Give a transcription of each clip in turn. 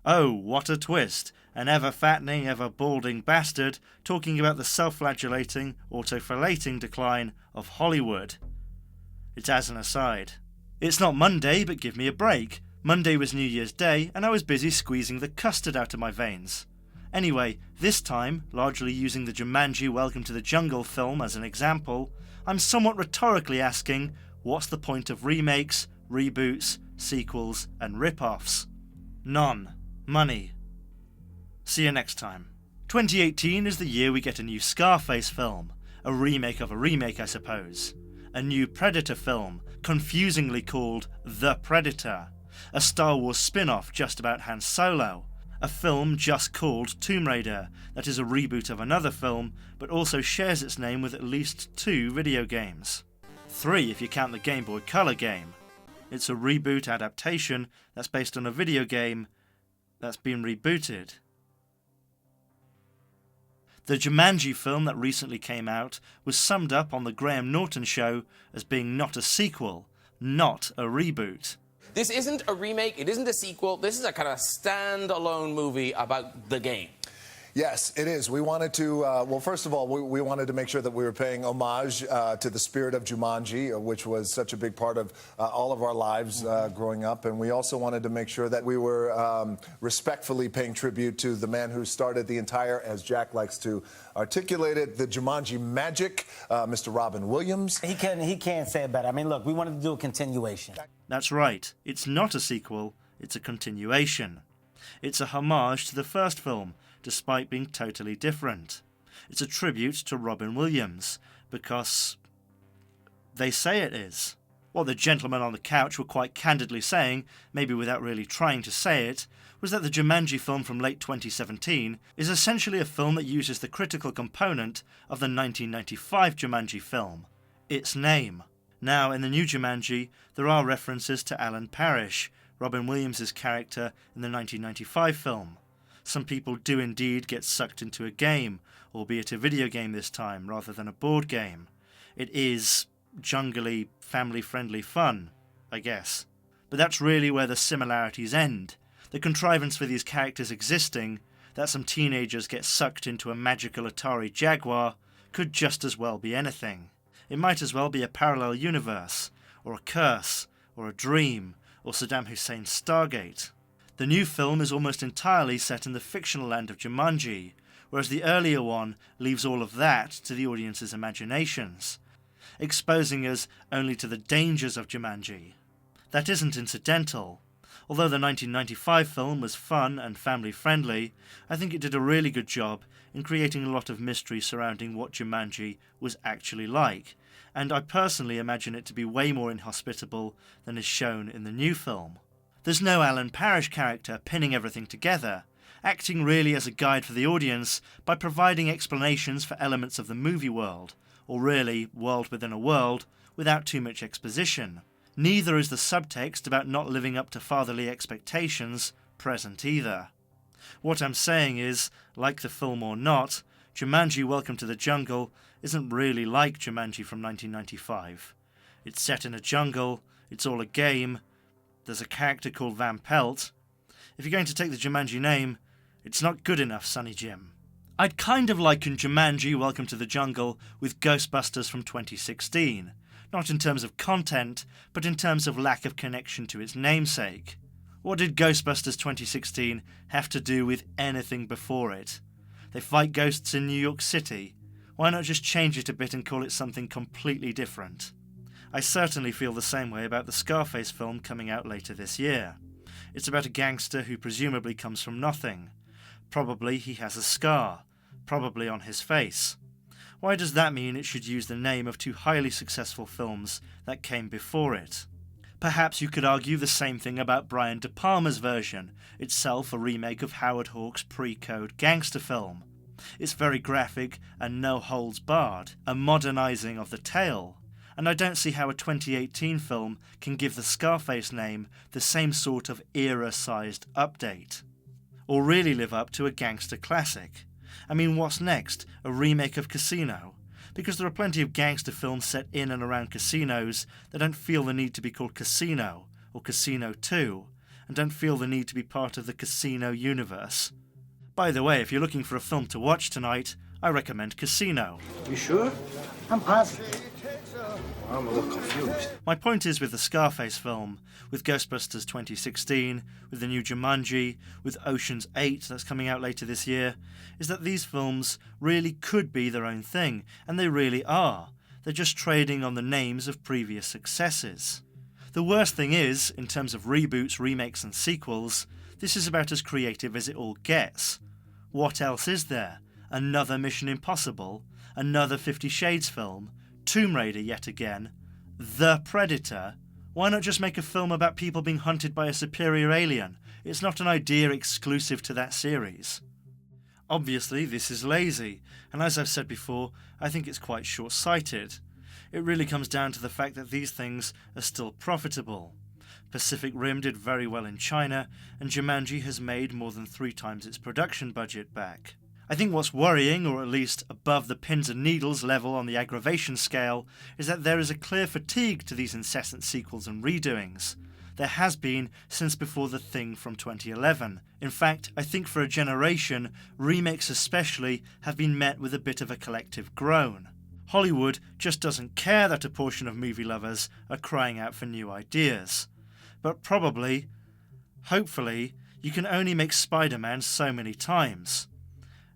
Oh, what a twist! An ever-fattening, ever-balding bastard talking about the self-flagellating, auto-fellating decline of Hollywood. It's as an aside. It's not Monday, but give me a break. Monday was New Year's Day, and I was busy squeezing the custard out of my veins. Anyway, this time, largely using the Jumanji Welcome to the Jungle film as an example, I'm somewhat rhetorically asking, what's the point of remakes, reboots, sequels, and rip-offs? None. Money. See you next time. 2018 is the year we get a new Scarface film, a remake of a remake I suppose. A new Predator film, confusingly called The Predator. A Star Wars spin-off just about Han Solo. A film just called Tomb Raider, that is a reboot of another film, but also shares its name with at least 2 video games. 3 if you count the Game Boy Color game. It's a reboot adaptation that's based on a video game that's been rebooted. The Jumanji film that recently came out was summed up on the Graham Norton show as being not a sequel, not a reboot. This isn't a remake, it isn't a sequel, this is a kind of standalone movie about the game. Yes, it is. We wanted to, well, first of all, we wanted to make sure that we were paying homage to the spirit of Jumanji, which was such a big part of all of our lives growing up. And we also wanted to make sure that we were respectfully paying tribute to the man who started the entire, as Jack likes to articulate it, the Jumanji magic, Mr. Robin Williams. He can't say it better. I mean, look, we wanted to do a continuation. That's right. It's not a sequel, it's a continuation. It's a homage to the first film, despite being totally different. It's a tribute to Robin Williams, because they say it is. What the gentlemen on the couch were quite candidly saying, maybe without really trying to say it, was that the Jumanji film from late 2017 is essentially a film that uses the critical component of the 1995 Jumanji film, its name. Now, in the new Jumanji, there are references to Alan Parrish, Robin Williams' character in the 1995 film. Some people do indeed get sucked into a game, albeit a video game this time, rather than a board game. It is jungly, family-friendly fun, I guess. But that's really where the similarities end. The contrivance for these characters existing, that some teenagers get sucked into a magical Atari Jaguar, could just as well be anything. It might as well be a parallel universe, or a curse, or a dream, or Saddam Hussein's Stargate. The new film is almost entirely set in the fictional land of Jumanji, whereas the earlier one leaves all of that to the audience's imaginations, exposing us only to the dangers of Jumanji. That isn't incidental. Although the 1995 film was fun and family-friendly, I think it did a really good job in creating a lot of mystery surrounding what Jumanji was actually like, and I personally imagine it to be way more inhospitable than is shown in the new film. There's no Alan Parrish character pinning everything together, acting really as a guide for the audience by providing explanations for elements of the movie world, or really, world within a world, without too much exposition. Neither is the subtext about not living up to fatherly expectations present either. What I'm saying is, like the film or not, Jumanji Welcome to the Jungle isn't really like Jumanji from 1995. It's set in a jungle, it's all a game, there's a character called Van Pelt. If you're going to take the Jumanji name, it's not good enough, Sonny Jim. I'd kind of liken Jumanji Welcome to the Jungle with Ghostbusters from 2016, not in terms of content, but in terms of lack of connection to its namesake. What did Ghostbusters 2016 have to do with anything before it? They fight ghosts in New York City. Why not just change it a bit and call it something completely different? I certainly feel the same way about the Scarface film coming out later this year. It's about a gangster who presumably comes from nothing. Probably he has a scar, probably on his face. Why does that mean it should use the name of 2 highly successful films that came before it? Perhaps you could argue the same thing about Brian De Palma's version, itself a remake of Howard Hawks' pre-code gangster film. It's very graphic and no holds barred, a modernising of the tale. And I don't see how a 2018 film can give the Scarface name the same sort of era-sized update. Or really live up to a gangster classic. I mean, what's next? A remake of Casino? Because there are plenty of gangster films set in and around casinos that don't feel the need to be called Casino or Casino 2, and don't feel the need to be part of the Casino universe. By the way, if you're looking for a film to watch tonight, I recommend Casino. You sure? I'm positive. I'm a little confused. My point is with the Scarface film, with Ghostbusters 2016, with the new Jumanji, with Ocean's 8 that's coming out later this year, is that these films really could be their own thing, and they really are. They're just trading on the names of previous successes. The worst thing is, in terms of reboots, remakes and sequels, this is about as creative as it all gets. What else is there? Another Mission Impossible? Another 50 Shades film? Tomb Raider yet again? The Predator? Why not just make a film about people being hunted by a superior alien? It's not an idea exclusive to that series. Obviously, this is lazy, and as I've said before, I think it's quite short-sighted. It really comes down to the fact that these things are still profitable. Pacific Rim did very well in China, and Jumanji has made more than 3 times its production budget back. I think what's worrying, or at least above the pins and needles level on the aggravation scale, is that there is a clear fatigue to these incessant sequels and redoings. There has been since before The Thing from 2011. In fact, I think for a generation, remakes especially have been met with a bit of a collective groan. Hollywood just doesn't care that a portion of movie lovers are crying out for new ideas. But probably, hopefully, you can only make Spider-Man so many times.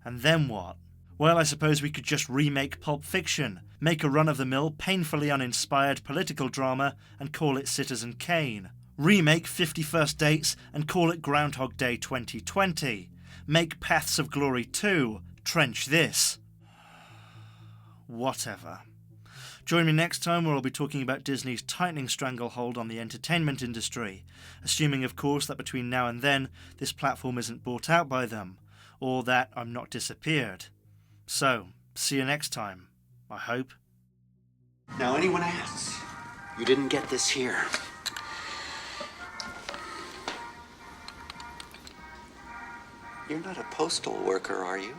And then what? Well, I suppose we could just remake Pulp Fiction, make a run-of-the-mill, painfully uninspired political drama and call it Citizen Kane. Remake 50 First Dates and call it Groundhog Day 2020. Make Paths of Glory 2, trench this. Whatever. Join me next time where I'll be talking about Disney's tightening stranglehold on the entertainment industry, assuming of course that between now and then this platform isn't bought out by them, or that I'm not disappeared. So, see you next time, I hope. Now anyone asks, you didn't get this here. You're not a postal worker, are you?